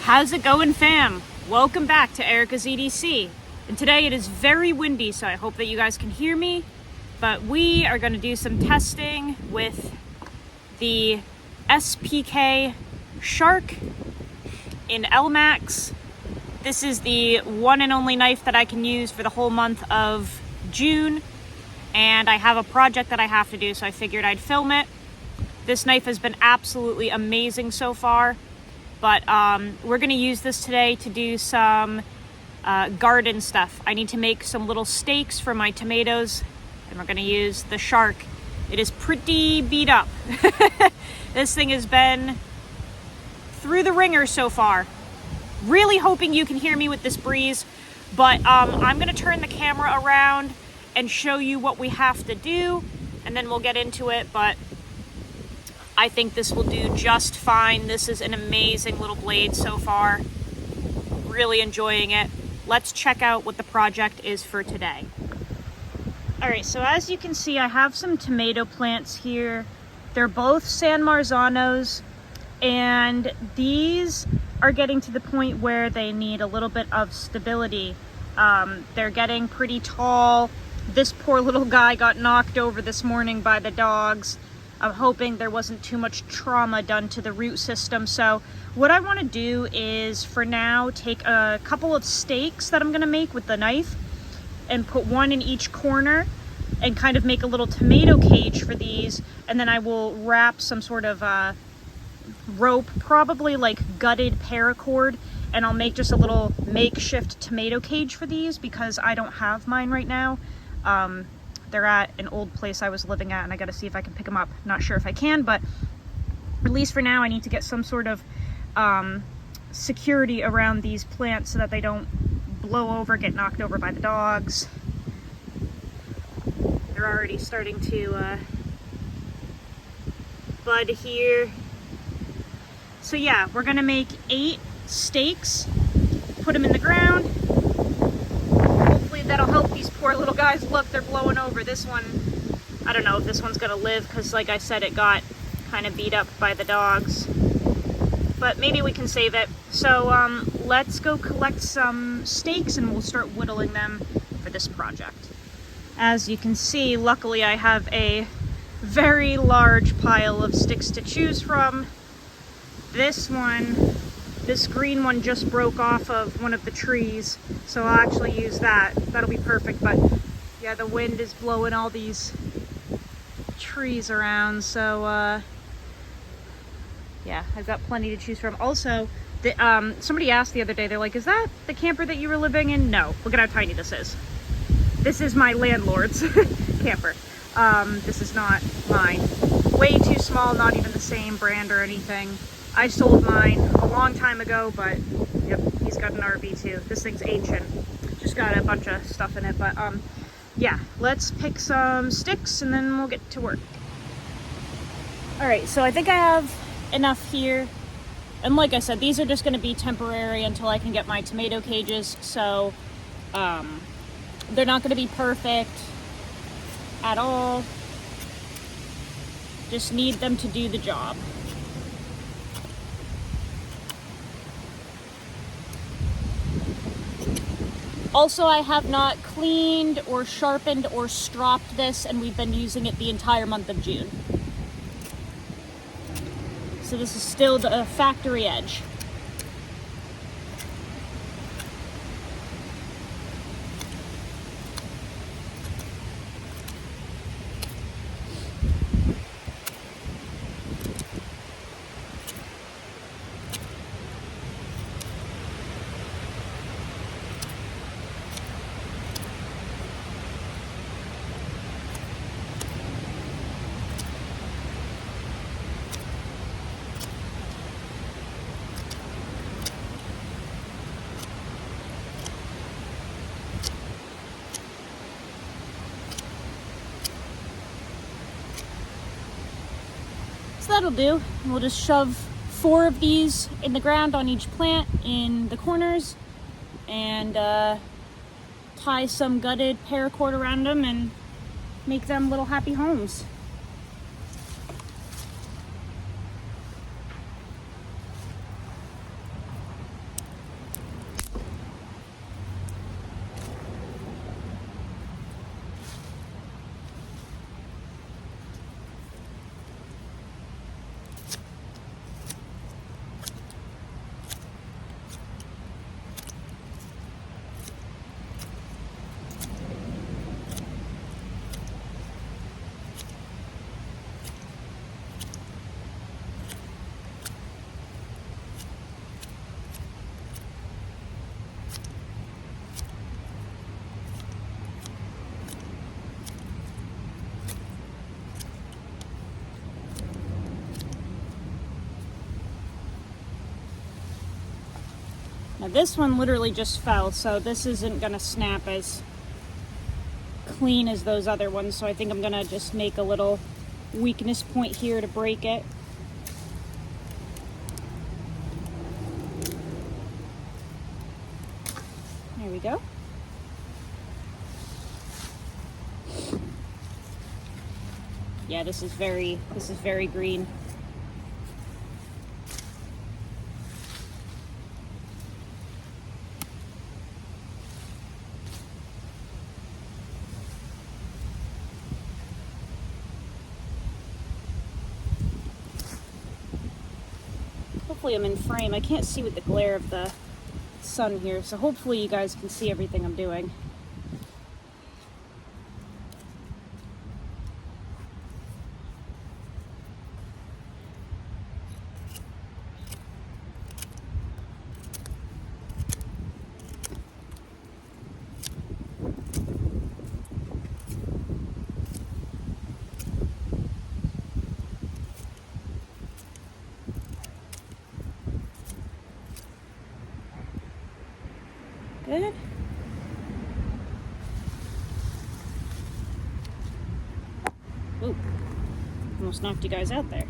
How's it going, fam? Welcome back to Erica's EDC. And today it is very windy, so I hope that you guys can hear me. But we are going to do some testing with the SPK Shark in Elmax. This is the one and only knife that I can use for the whole month of June. And I have a project that I have to do, so I figured I'd film it. This knife has been absolutely amazing so far. But we're going to use this today to do some garden stuff. I need to make some little stakes for my tomatoes, and we're going to use the Shark. It is pretty beat up. This thing has been through the ringer so far. Really hoping you can hear me with this breeze, but I'm going to turn the camera around and show you what we have to do, and then we'll get into it. But I think this will do just fine. This is an amazing little blade so far. Really enjoying it. Let's check out what the project is for today. All right, so as you can see, I have some tomato plants here. They're both San Marzanos, and these are getting to the point where they need a little bit of stability. They're getting pretty tall. This poor little guy got knocked over this morning by the dogs. I'm hoping there wasn't too much trauma done to the root system. So what I want to do is, for now, take a couple of stakes that I'm going to make with the knife and put one in each corner and kind of make a little tomato cage for these. And then I will wrap some sort of rope, probably like gutted paracord, and I'll make just a little makeshift tomato cage for these because I don't have mine right now. They're at an old place I was living at, and I got to see if I can pick them up. Not sure if I can, but at least for now I need to get some sort of security around these plants so that they don't blow over, get knocked over by the dogs. They're already starting to bud here. So yeah, we're gonna make 8 stakes, put them in the ground. That'll help these poor little guys. Look, they're blowing over. This one, I don't know if this one's gonna live because, like I said, it got kind of beat up by the dogs, but maybe we can save it. So let's go collect some stakes and we'll start whittling them for this project. As you can see, luckily I have a very large pile of sticks to choose from. This green one just broke off of one of the trees, so I'll actually use that. That'll be perfect. But yeah, the wind is blowing all these trees around, so yeah, I've got plenty to choose from. Also, somebody asked the other day, they're like, is that the camper that you were living in? No, look at how tiny this is. This is my landlord's camper. This is not mine. Way too small, not even the same brand or anything. I sold mine a long time ago, but yep, he's got an RV too. This thing's ancient. Just got a bunch of stuff in it, but yeah, let's pick some sticks and then we'll get to work. All right, so I think I have enough here. And like I said, these are just gonna be temporary until I can get my tomato cages. So they're not gonna be perfect at all. Just need them to do the job. Also, I have not cleaned or sharpened or stropped this, and we've been using it the entire month of June. So this is still the factory edge. So that'll do. We'll just shove 4 of these in the ground on each plant in the corners and tie some gutted paracord around them and make them little happy homes. Now this one literally just fell, so this isn't gonna snap as clean as those other ones, so I think I'm gonna just make a little weakness point here to break it. There we go. Yeah, this is very green. Hopefully I'm in frame. I can't see with the glare of the sun here, so hopefully you guys can see everything I'm doing. Good. Ooh, almost knocked you guys out there.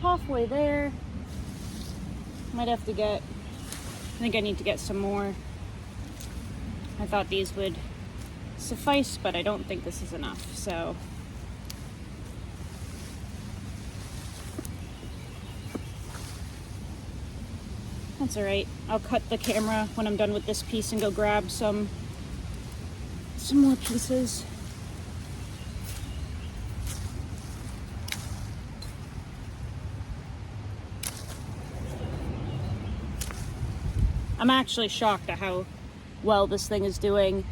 Halfway there. Might have to get, I think I need to get some more. I thought these would suffice, but I don't think this is enough, so. That's all right. I'll cut the camera when I'm done with this piece and go grab some more pieces. I'm actually shocked at how well this thing is doing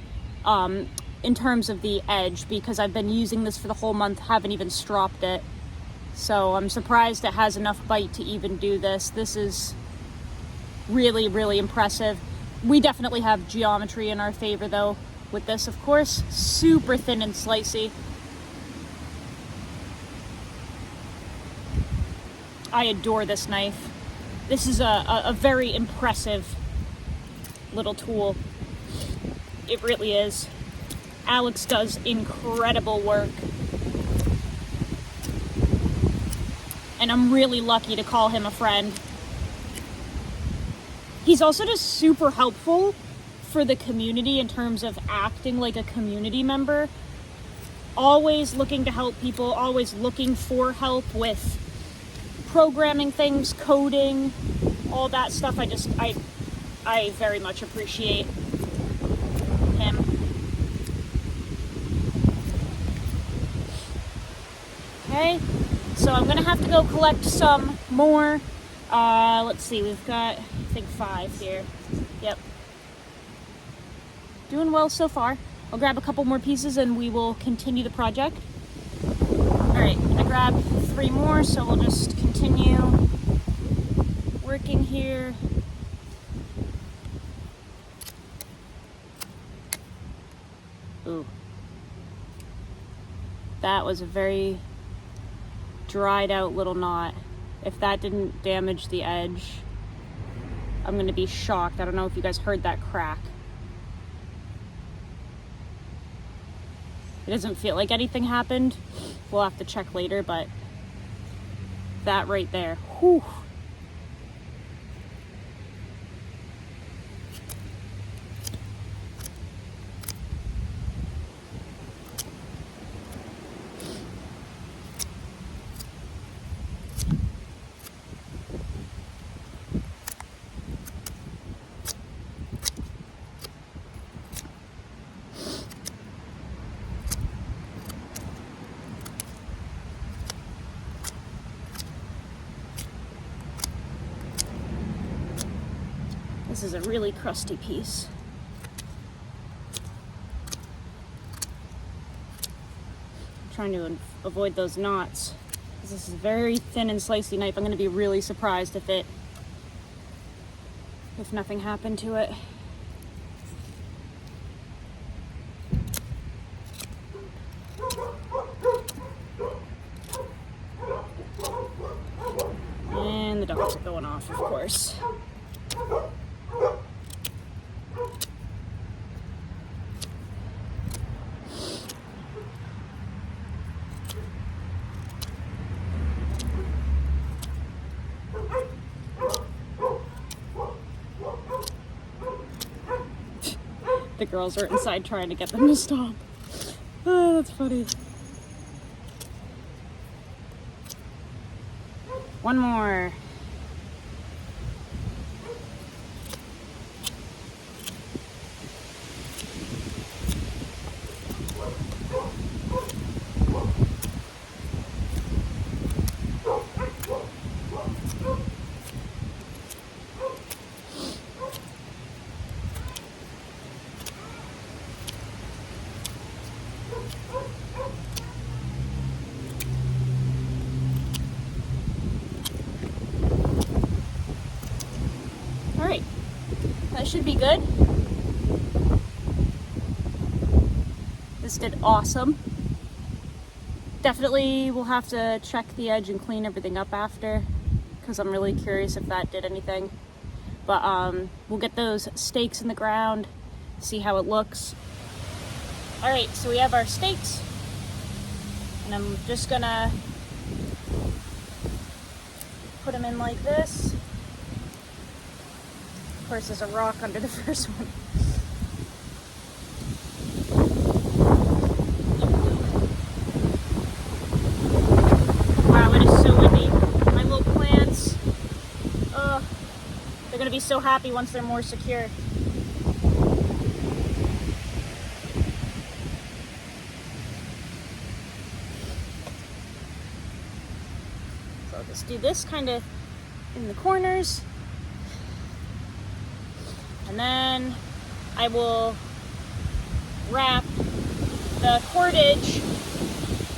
in terms of the edge, because I've been using this for the whole month, haven't even stropped it. So I'm surprised it has enough bite to even do this. This is really, really impressive. We definitely have geometry in our favor though with this, of course. Super thin and slicey. I adore this knife. This is a very impressive little tool. It really is. Alex does incredible work. And I'm really lucky to call him a friend. He's also just super helpful for the community in terms of acting like a community member. Always looking to help people, always looking for help with programming things, coding, all that stuff. I very much appreciate him. Okay, so I'm gonna have to go collect some more. Let's see, we've got, I think 5 here. Yep. Doing well so far. I'll grab a couple more pieces and we will continue the project. All right, I grabbed 3 more, so we'll just continue working here. Ooh. That was a very dried out little knot. If that didn't damage the edge, I'm gonna be shocked. I don't know if you guys heard that crack. It doesn't feel like anything happened. We'll have to check later, but that right there, whew. this is a really crusty piece. I'm trying to avoid those knots. This is a very thin and slicey knife. I'm going to be really surprised if nothing happened to it. And the dogs are going off, of course. The girls are inside trying to get them to stop. Oh, that's funny. One more. Alright, that should be good. This did awesome. Definitely we'll have to check the edge and clean everything up after, because I'm really curious if that did anything. But we'll get those stakes in the ground, see how it looks. Alright, so we have our stakes, and I'm just gonna put them in like this. Of course, there's a rock under the first one. Wow, it is so windy. My little plants, they're gonna be so happy once they're more secure. So I'll just do this kind of in the corners. And then I will wrap the cordage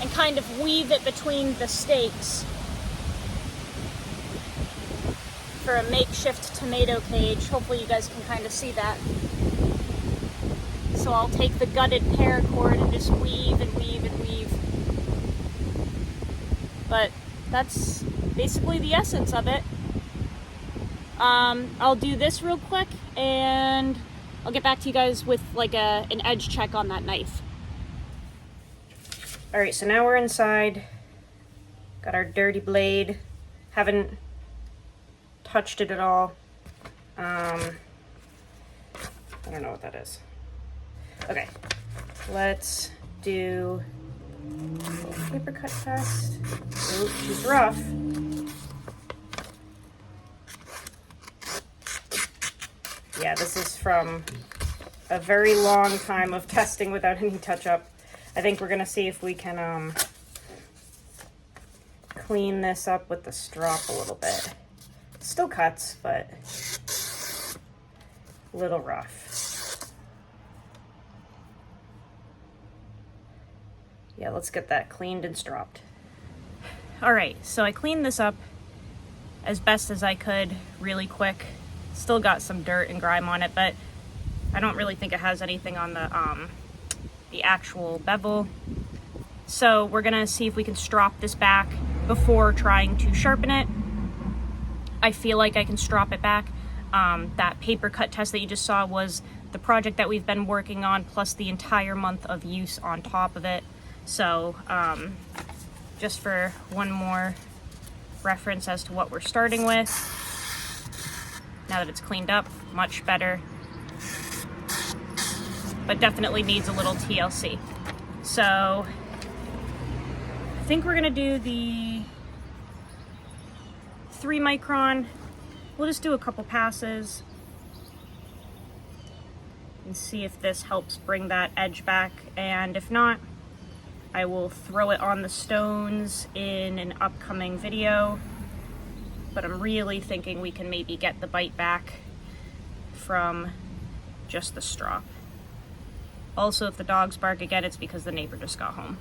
and kind of weave it between the stakes for a makeshift tomato cage. Hopefully you guys can kind of see that. So I'll take the gutted paracord and just weave and weave and weave. But that's basically the essence of it. I'll do this real quick and I'll get back to you guys with like an edge check on that knife. Alright, so now we're inside. Got our dirty blade. Haven't touched it at all. I don't know what that is. Okay, let's do paper cut test. Oh, she's rough. Yeah, this is from a very long time of testing without any touch-up. I think we're gonna see if we can clean this up with the strop a little bit. Still cuts, but a little rough. Yeah, let's get that cleaned and stropped. All right, so I cleaned this up as best as I could really quick. Still got some dirt and grime on it, but I don't really think it has anything on the actual bevel. So we're gonna see if we can strop this back before trying to sharpen it. I feel like I can strop it back. That paper cut test that you just saw was the project that we've been working on, plus the entire month of use on top of it. So just for one more reference as to what we're starting with. Now that it's cleaned up, much better. But definitely needs a little TLC. So I think we're gonna do the 3 micron. We'll just do a couple passes and see if this helps bring that edge back. And if not, I will throw it on the stones in an upcoming video. But I'm really thinking we can maybe get the bite back from just the strop. Also, if the dogs bark again, it's because the neighbor just got home.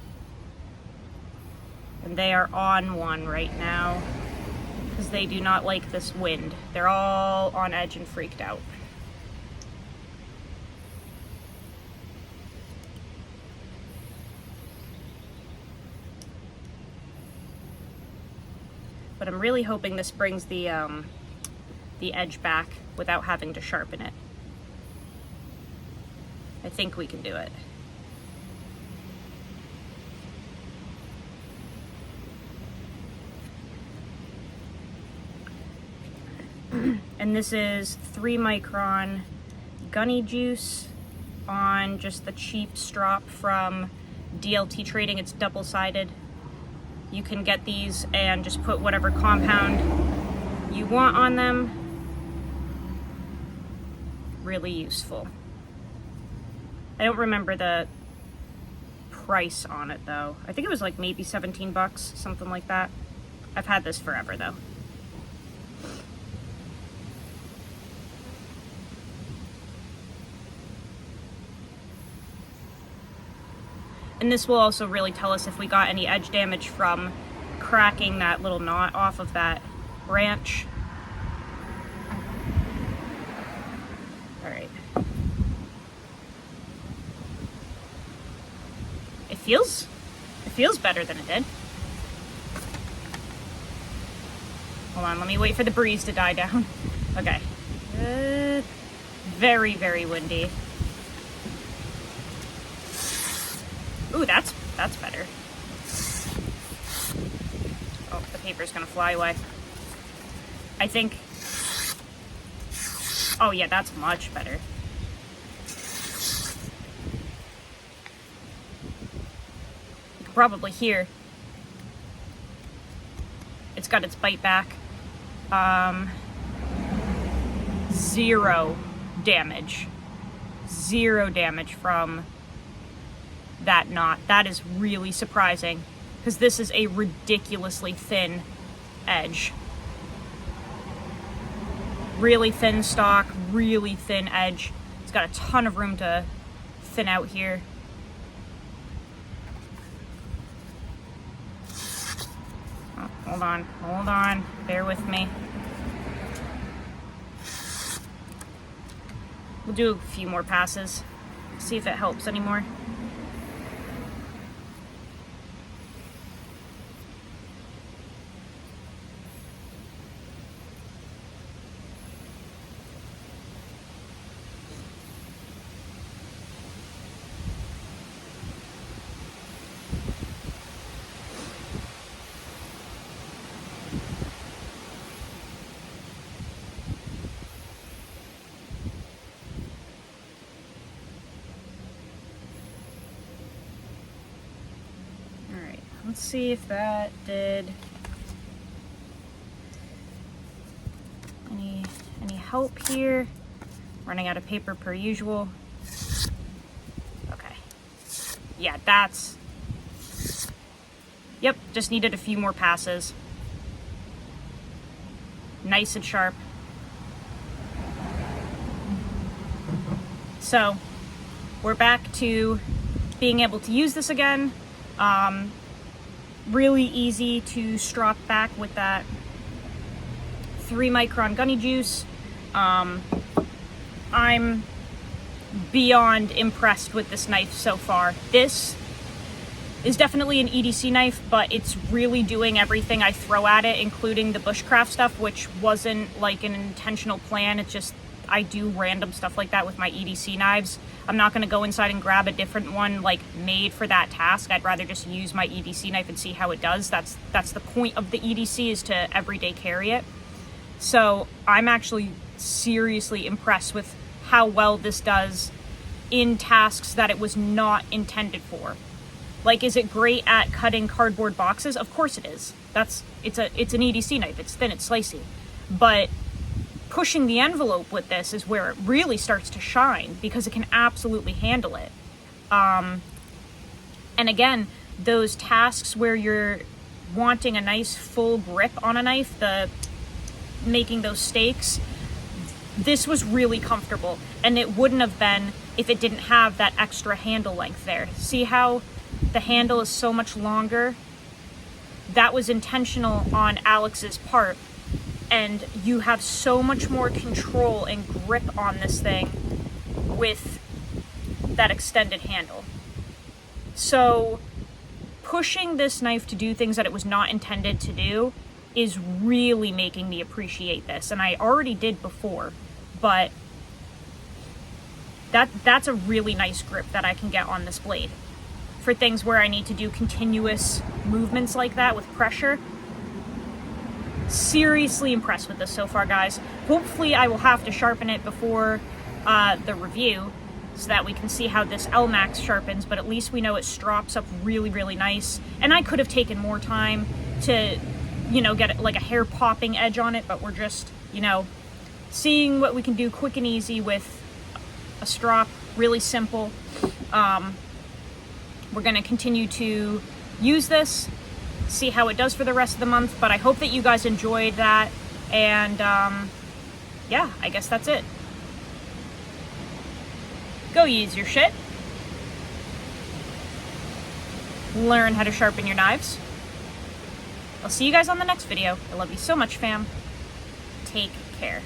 And they are on one right now because they do not like this wind. They're all on edge and freaked out. But I'm really hoping this brings the edge back without having to sharpen it. I think we can do it. And this is 3 micron gunny juice on just the cheap strop from DLT Trading. It's double-sided. You can get these and just put whatever compound you want on them. Really useful. I don't remember the price on it though. I think it was like maybe 17 bucks, something like that. I've had this forever though. And this will also really tell us if we got any edge damage from cracking that little knot off of that branch. All right. It feels better than it did. Hold on, let me wait for the breeze to die down. Okay. Very, very windy. Ooh, that's better. Oh, the paper's gonna fly away. I think... Oh yeah, that's much better. You can probably hear it's got its bite back. 0 damage. 0 damage from that knot. That is really surprising because this is a ridiculously thin edge. Really thin stock, really thin edge. It's got a ton of room to thin out here. Oh, hold on, bear with me. We'll do a few more passes, see if it helps anymore. Let's see if that did any help here. Running out of paper per usual. Okay. Yeah, that's... Yep, just needed a few more passes. Nice and sharp. So, we're back to being able to use this again. Really easy to strop back with that 3 micron gunny juice. I'm beyond impressed with this knife so far. This is definitely an EDC knife, but it's really doing everything I throw at it, including the bushcraft stuff, which wasn't like an intentional plan. It's just I do random stuff like that with my EDC knives. I'm not going to go inside and grab a different one like made for that task. I'd rather just use my EDC knife and see how it does. That's the point of the EDC, is to everyday carry it. So I'm actually seriously impressed with how well this does in tasks that it was not intended for. Like, is it great at cutting cardboard boxes? Of course it is. It's an EDC knife. It's thin, it's slicey. But pushing the envelope with this is where it really starts to shine, because it can absolutely handle it. And again, those tasks where you're wanting a nice full grip on a knife, making those stakes, this was really comfortable, and it wouldn't have been if it didn't have that extra handle length there. See how the handle is so much longer? That was intentional on Alex's part, and you have so much more control and grip on this thing with that extended handle. So pushing this knife to do things that it was not intended to do is really making me appreciate this. And I already did before, but that's a really nice grip that I can get on this blade. For things where I need to do continuous movements like that with pressure. Seriously impressed with this so far, guys. Hopefully I will have to sharpen it before the review so that we can see how this Elmax sharpens, but at least we know it strops up really, really nice. And I could have taken more time to, you know, get like a hair popping edge on it, but we're just, you know, seeing what we can do quick and easy with a strop, really simple. We're going to continue to use this, see how it does for the rest of the month, but I hope that you guys enjoyed that, and yeah, I guess that's it. Go use your shit. Learn how to sharpen your knives. I'll see you guys on the next video. I love you so much, fam. Take care.